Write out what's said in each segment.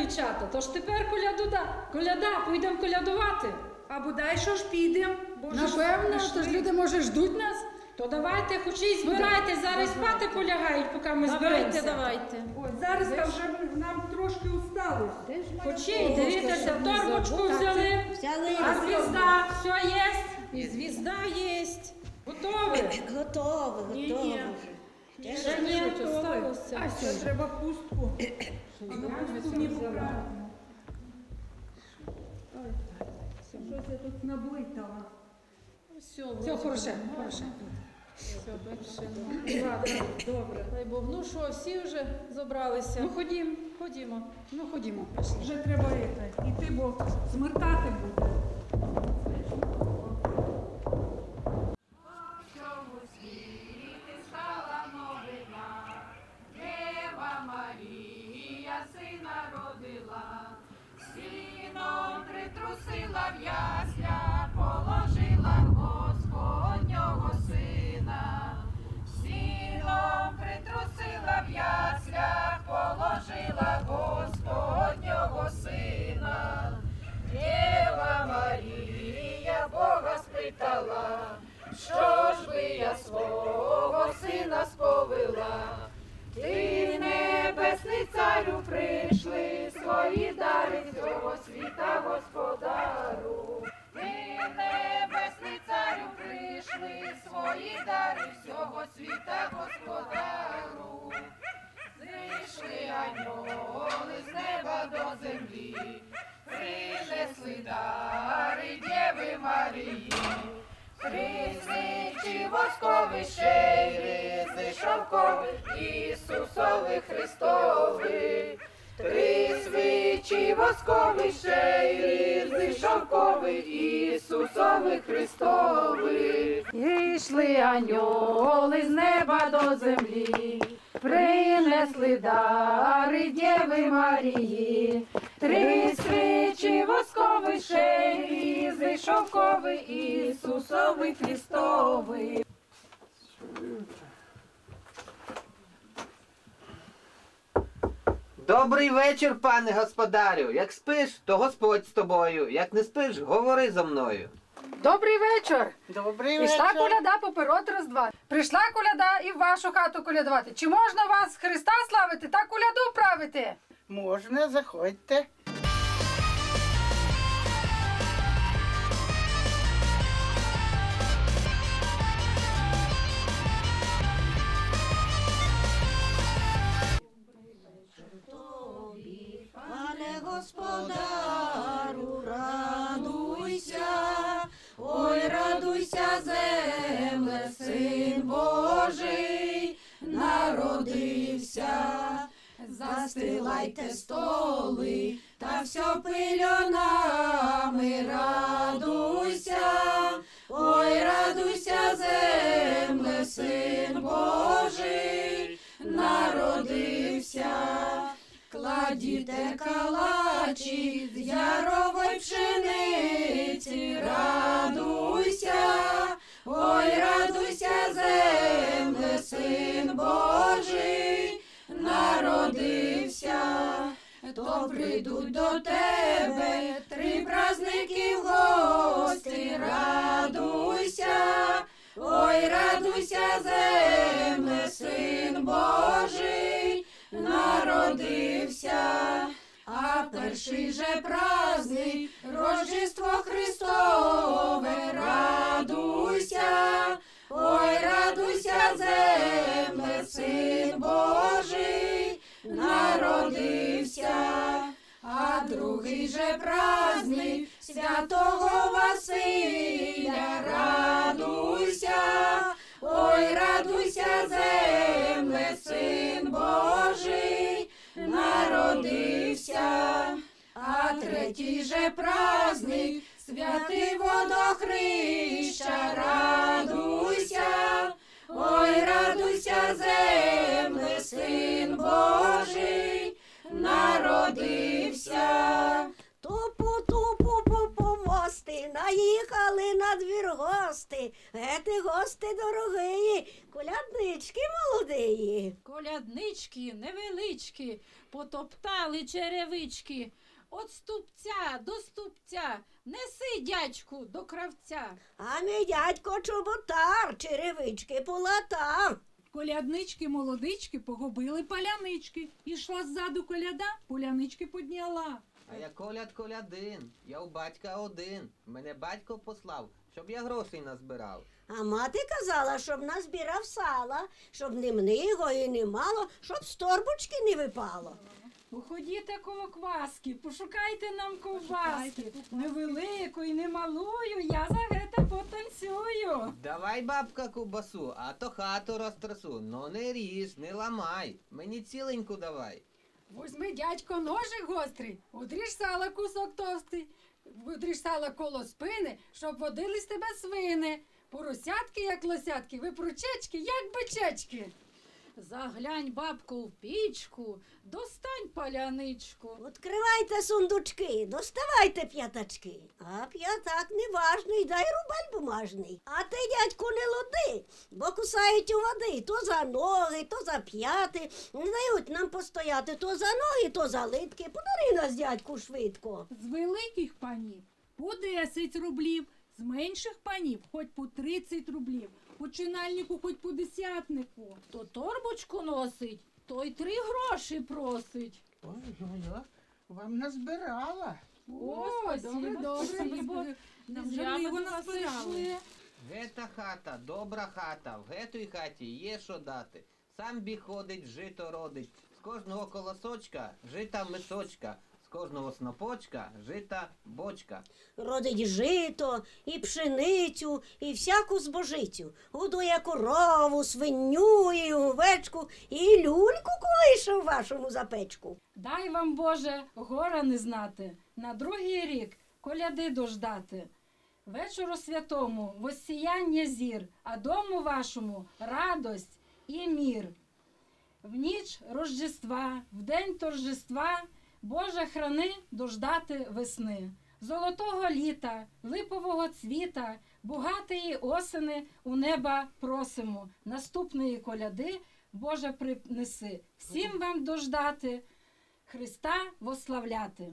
дівчата, тож тепер коляда, поїдемо колядувати. А бодай що ж підемо? Напевно, тож люди, може, ждуть нас. То давайте, хоч і збирайте, зараз спати полягають, поки ми зберемося. Давайте. Ой, зараз там вже нам трошки усталося. Хоч і, дивіться, торбочку взяли, а звізда, все є? І звізда є. Готові? Готово. Ще ні, Осталося. А що, треба хустку? Хустку не поправимо. Щось я тут наблитала. Все, хороше. Все, бачимо. Добре. Дай Бог, ну що, всі вже зібралися? Ну, ходімо. Ходімо. Вже треба йти, бо змертати буде. Притрусила в ясля, положила Господнього сина. Сіном притрусила в ясля, положила Господнього сина. Дєва Марія Бога спитала, що ж би я свого сина сповила? Ти, небесний царю, прийшли свої дари цього світа господару. Ти, небесний царю, прийшли свої дари всього світа господару. Зійшли ангели з неба до землі, принесли дари Дєви Марії. Три свічі воскові, шейри шовкові, Ісусови Христові. Три свічі воскові, шейри шовкові, Ісусови Христові. Ішли ангели з неба до землі, принесли дари Дєви Марії. Три свічі воскові, шейри шовкові, Ісусови Христові. Добрий вечір, пане господарю. Як спиш, то Господь з тобою. Як не спиш, говори зо мною. Добрий вечір. Добрий Пішла вечір. коляда поперед Різдва. Прийшла коляда і в вашу хату колядувати. Чи можна вас Христа славити та коляду правити? Можна, заходьте. Пане господару, радуйся, ой, радуйся, земле, Син Божий народився. Застилайте столи та все пильонами, радуйся, ой, радуйся, земле, Син Божий народився. Кладіте калачі з ярової пшениці, радуйся, ой, радуйся, земле, Син Божий народився. То прийдуть до тебе три праздники в гості, радуйся, ой, радуйся, земле, Син Божий народився. А перший же праздник Рождество Христове, радуйся, ой, радуйся, земле, Син Божий народився. А другий же праздник святого Василя, радуйся, ой, радуйся, земле, Син Божий народився. А третій же праздник святий водохреща, радуйся, ой, радуйся, земле, Син Божий народився. Тупу-тупу по мости, наїхали на двір гости. ети гости дорогії, коляднички молодії. Коляднички невеличкі, потоптали черевички. От ступця до ступця, неси, дядьку, до кравця. А мій дядько чоботар, черевички полатав. Коляднички, молодички погубили палянички. Ішла ззаду коляда, полянички подняла. А я колядин, я у батька один. Мене батько послав, щоб я грошей назбирав. А мати казала, щоб назбирав сала, щоб не мниго і не мало, щоб з торбочки не випало. Походіте коло кваски, пошукайте нам ковбаски. Не великою, не малою, я за гете потанцюю. Давай, бабка, кубасу, а то хату розтрясу. Ну не ріж, не ламай, мені ціленьку давай. Возьми, дядько, ножик гострий, одріж сала кусок товстий, одріж сала коло спини, щоб водились тебе свини. Поросятки, як лосятки, випручечки, як бичечки. Заглянь, бабку, в пічку, достань паляничку. Відкривайте сундучки, доставайте п'ятачки. А п'ятак неважний, дай рубель бумажний. А ти, дядьку, не луди, бо кусають у води то за ноги, то за п'яти. Не дають нам постояти то за ноги, то за литки. Подари нас, дядьку, швидко. З великих панів по 10 рублів, з менших панів хоч по 30 рублів, по чинальнику хоч по десятнику. То торбочку носить, то й 3 гроші просить. Ой-ой-ой, вам назбирала. О, спасибо, спасибо. Не Нам зря вже ми його до вас назбирали. прийшли. Гета хата, добра хата, в гетій хаті є що дати. Сам біг ходить, жито родить. З кожного колосочка жита мисочка, з кожного снопочка жита бочка. Родить жито, і пшеницю, і всяку збожицю. Годує корову, свиню, і овечку, і люльку колише в вашому запечку. Дай вам, Боже, гора не знати, на другий рік коляди дождати. Вечору святому воссіяння зір, а дому вашому радость і мір. В ніч Рождества, в день торжества, Боже, храни дождати весни. Золотого літа, липового цвіта, богатої осени у неба просимо. Наступної коляди, Боже, принеси. Всім вам дождати, Христа вославляти.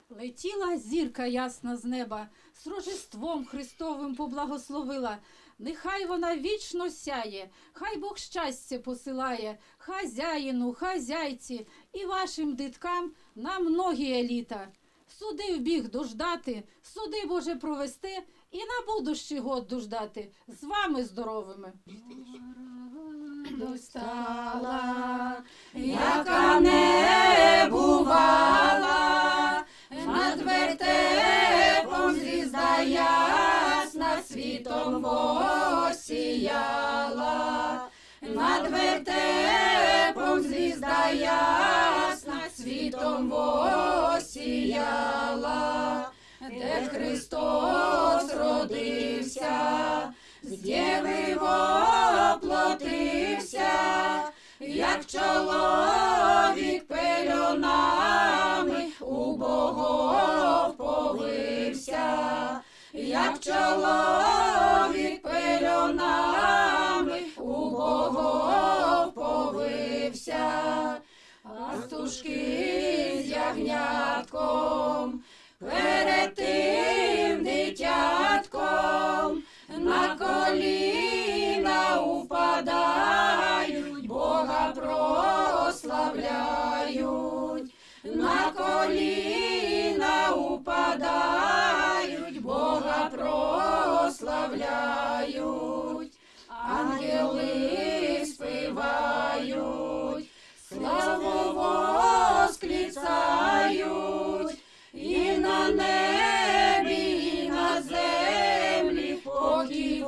Летіла зірка ясна з неба, з Рождеством Христовим поблагословила. Нехай вона вічно сяє, хай Бог щастя посилає, хазяїну, хазяйці і вашим диткам на многія літа. Суди вбіг дождати, суди, Боже, провести і на будущий год дождати. З вами здоровими. Достала, яка не бувала, над вертепом звізда ясна світом осіяла, над вертепом звізда ясна світом осіяла, де Христос родився, з дєви воплотився, як чоловік пельонами у богов повився, як чоловік пельонами у богов повився, пастушки з ягнятком перед тим дитятком на коліна упадають, Бога прославляють, на коліна упадають, Бога прославляють, ангели співають, славу восклицають, і на небі, і на землі покій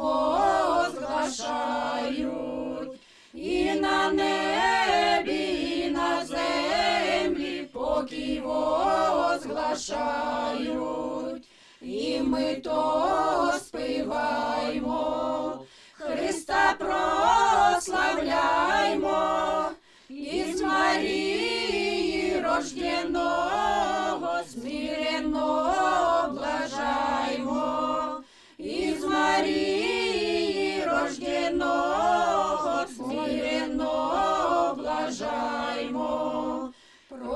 возглашають, і на небі, і на землі покій возглашають, і ми то співаймо, Христа прославляймо, із Марії рожденого, смиренно блажаймо, із Марії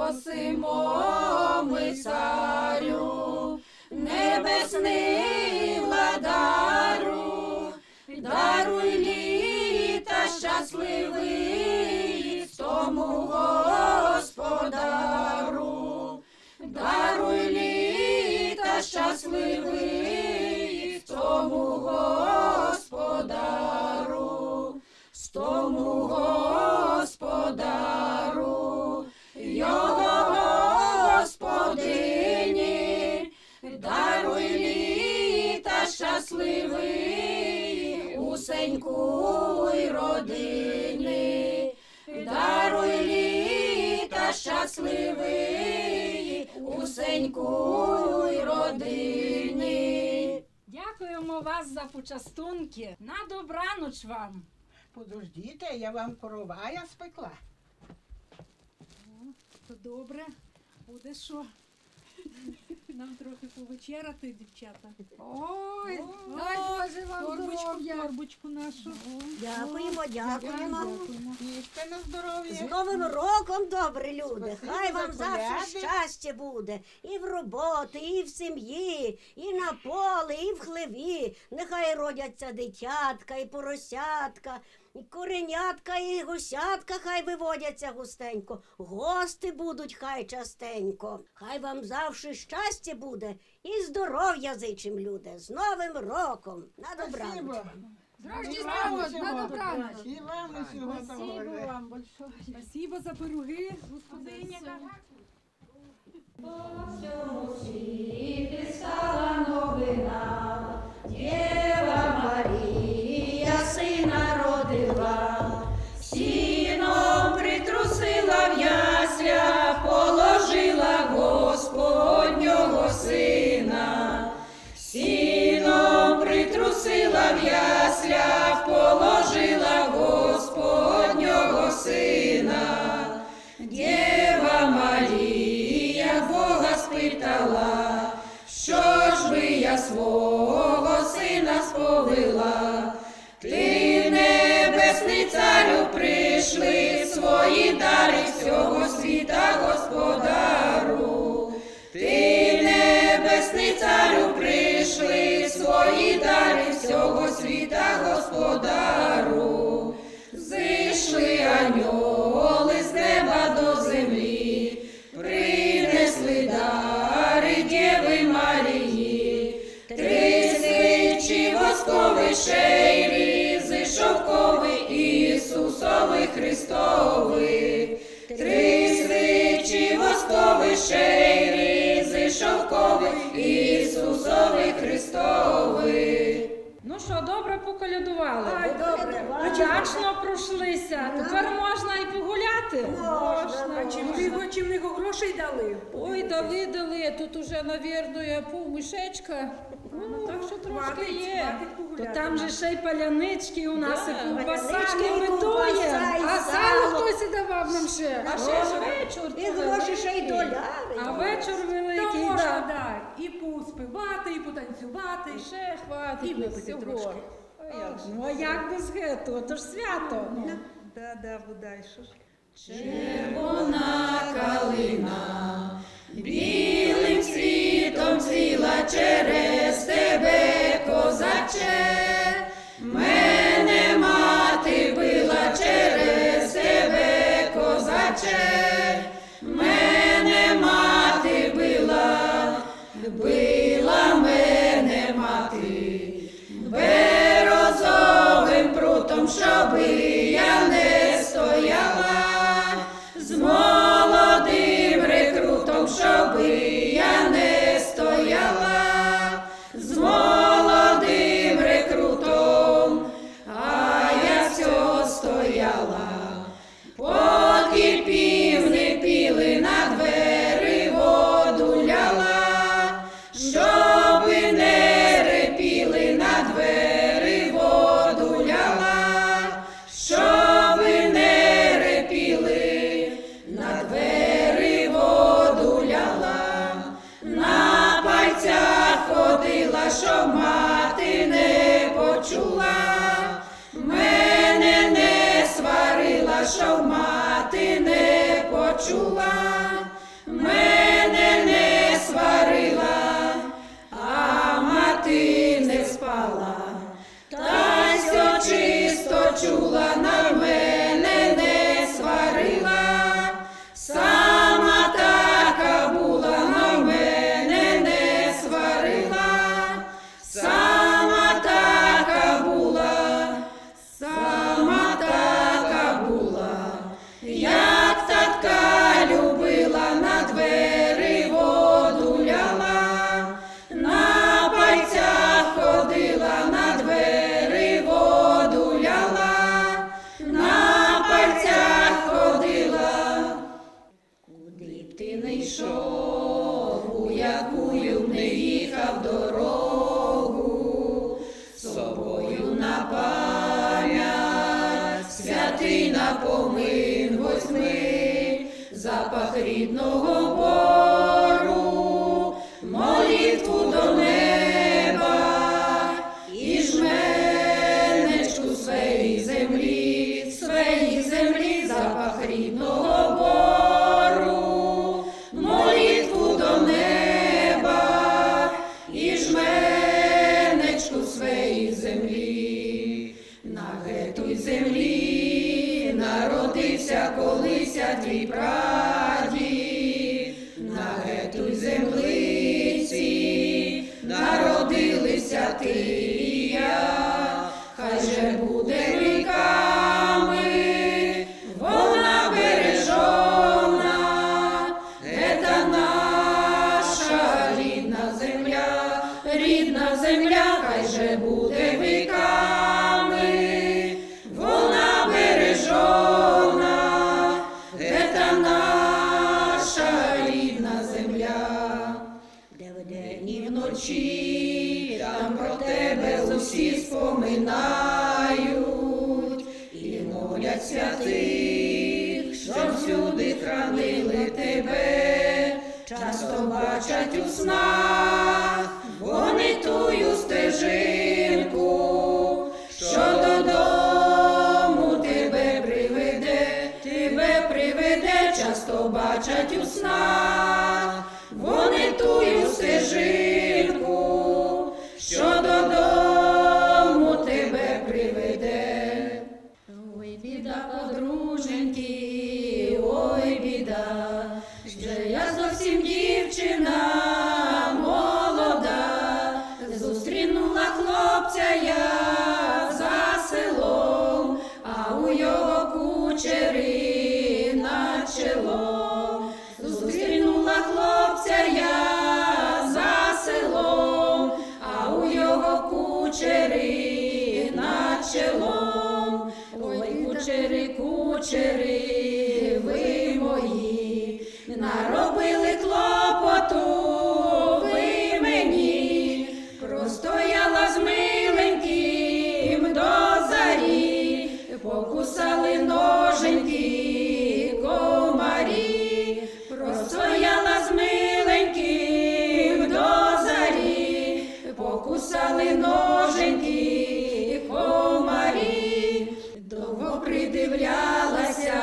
просимо ми, царю, небесний владарю, даруй літа щасливий тому господару, даруй літа щасливий тому господару, тому господару, його господині, даруй літа щасливий усенької родини, даруй літа щасливий усенької родини. Дякуємо вас за почастунки. На добраніч вам. Подождіть, я вам коровая спекла. То добре, буде що? Нам трохи повечеряти, дівчата. Ой, дай Боже вам здоров'я. Торбочку нашу. Дякуємо, дякуємо. Їжте на здоров'я. З Новим роком, добрі люди! Спасибо Хай за вам завжди коляди. щастя буде і в роботі, і в сім'ї, і на полі, і в хлеві. Нехай родяться дитятка, і поросятка, і коренятка, і гусятка хай виводяться густенько. Гости будуть хай частенько. Хай вам завжди щастя буде і здоров'я зичим, люди. З Новим роком! На добраніч! Спасибо. З Рождеством, на добраніч. І вам усього доброго. Спасибо за пироги, господиня. Дєва Марія сина родила, сіном притрусила в ясля, положила Господнього сина. Сіном притрусила в ясля, положила Господнього сина. Дєва Марія Бога спитала, що ж би я свого сина сповила? Ти, небесний царю, прийшли свої дари всього світа господару. Ти, небесний царю, прийшли свої дари всього світа господару. Зійшли аньоли з неба до землі, принесли дари Дєви Марії. 3 свічі воскові, ще й різи шовкові, Ісусови Христови. 3 свічі воскові, ще й різи шовкові, Ісусови Христови. Ну що, добре поколядували? Добре, Вдячно пройшлися. Тепер можна і погуляти. А чим в нього грошей дали? Ой, дали, тут уже, навірно, є півмішечка. Ну, так що трошки є. То там же ще й палянички у нас, і ковбаса, Палянички, і і ковбаса, готує. і А сало хтось і давав нам ще. А ще ж вечір. І гроші ще й доляри. А вечір То великий, можна, да. да, і поспівати, і потанцювати. Ще хватить І випити всього. трошки. А як же? Ну а як без гету? То ж свято. Да, бодай, що ж. Червона калина білим цвітом цвіла через тебе, козаче. Мене мати била через тебе, козаче. Мене мати била, била мене мати березовим прутом, щоби я не стояла з молодим рекрутом. йшов, у якую б не їхав дорогу, собою на пам'ять, святий напомин возьми, запах рідного бору, молитву до неба і жменечку своєї землі, запах рідного бору, молитву до неба і жменечку своєї землі. На гетуй землі народився колися твій прадід, на гетуй землиці народилися ти і я, хай же буде віками вона бережена, ета наша рідна земля, хай же буде віками вона бережена, ета наша рідна земля. Де вдень і вночі там про тебе усі споминають і молять святих, щоб всюди хранили тебе, часто бачать у снах вони тую стежинку, що додому тебе приведе, часто бачать у снах вони тую стежинку, що додому тебе приведе. Ой, біда, подруженьки, ой, біда, що я зовсім дівчина молода, зустрінула хлопця я за селом, а у його кучері над чолом. Зустрінула хлопця я за селом, а у його кучері над чолом. Ой, кучері, ви мої, наробили клопоту ви мені, простояла з миленьким до зарі, покусали ноженьки комарі, простояла з миленьким до зарі, покусали ноженьки комарі. Довго придивлялася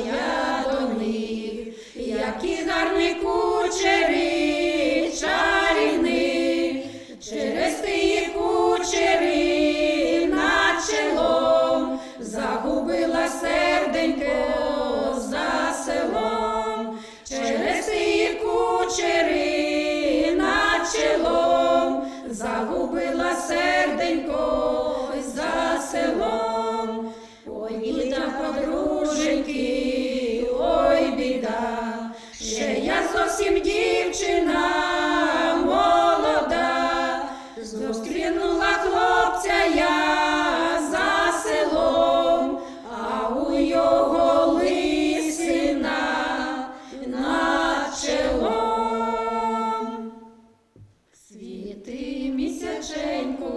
я до них, які гарні кучері чарівні, через ті кучері над чолом загубила серденько за селом, через ті кучері над чолом загубила серденько за селом. Ой, біда, подруженьки, ой, біда, ще я зовсім дівчина молода, зустрінула хлопця я за селом, а у його лисина над чолом. Світи місяченьку,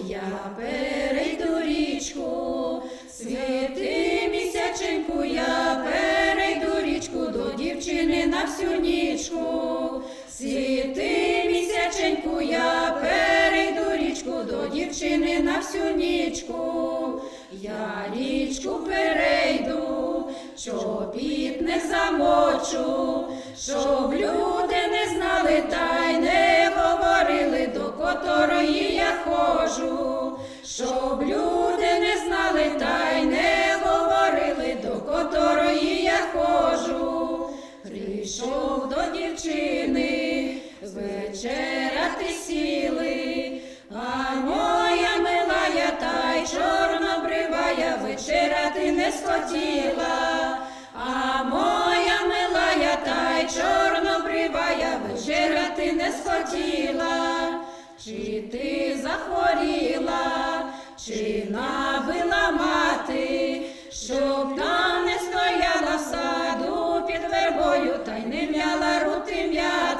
я перейду річку, світи місяченьку, я перейду річку до дівчини на всю нічку. Світи місяченьку, я перейду річку до дівчини на всю нічку. Я річку перейду, чобіт не замочу, щоб люди не знали та й не говорили, до котрої я ходжу. Щоб люди не знали та й не говорили, до котрої я ходжу. Прийшов до дівчини, вечеряти сіли, а моя милая та й чорнобривая вечеряти не схотіла. А моя милая та й чорнобривая вечеряти не схотіла. Чи ти захворіла, чи набила мати, щоб там не стояла в саду під вербою рукою, та й не м'яла рути м'яти.